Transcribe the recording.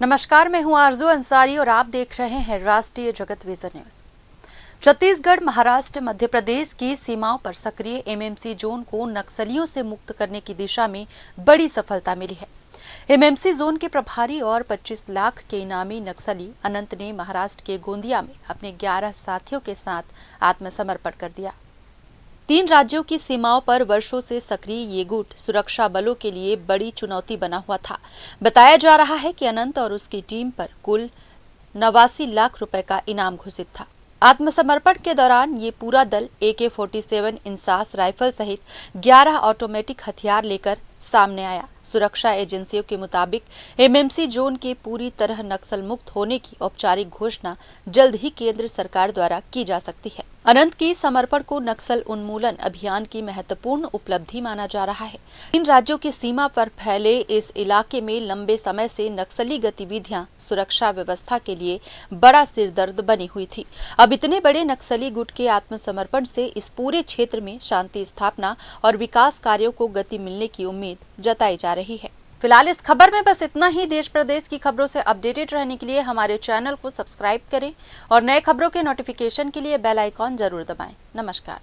नमस्कार, मैं हूं आरजू अंसारी और आप देख रहे हैं राष्ट्रीय जगत विजन न्यूज। छत्तीसगढ़, महाराष्ट्र, मध्य प्रदेश की सीमाओं पर सक्रिय एमएमसी जोन को नक्सलियों से मुक्त करने की दिशा में बड़ी सफलता मिली है। एमएमसी जोन के प्रभारी और 25 लाख के इनामी नक्सली अनंत ने महाराष्ट्र के गोंदिया में अपने 11 साथियों के साथ आत्मसमर्पण कर दिया। 3 राज्यों की सीमाओं पर वर्षों से सक्रिय ये गुट सुरक्षा बलों के लिए बड़ी चुनौती बना हुआ था। बताया जा रहा है कि अनंत और उसकी टीम पर कुल 89 लाख रुपए का इनाम घोषित था। आत्मसमर्पण के दौरान ये पूरा दल AK-47 इंसास राइफल सहित 11 ऑटोमेटिक हथियार लेकर सामने आया। सुरक्षा एजेंसियों के मुताबिक एमएमसी जोन के पूरी तरह नक्सल मुक्त होने की औपचारिक घोषणा जल्द ही केंद्र सरकार द्वारा की जा सकती है। अनंत की समर्पण को नक्सल उन्मूलन अभियान की महत्वपूर्ण उपलब्धि माना जा रहा है। 3 राज्यों की सीमा पर फैले इस इलाके में लंबे समय से नक्सली गतिविधियां सुरक्षा व्यवस्था के लिए बड़ा सिरदर्द बनी हुई थी। अब इतने बड़े नक्सली गुट के आत्मसमर्पण से इस पूरे क्षेत्र में शांति स्थापना और विकास कार्यों को गति मिलने की उम्मीद जताई जा रही है। फिलहाल इस खबर में बस इतना ही। देश प्रदेश की खबरों से अपडेटेड रहने के लिए हमारे चैनल को सब्सक्राइब करें और नए खबरों के नोटिफिकेशन के लिए बेल आइकॉन जरूर दबाएं। नमस्कार।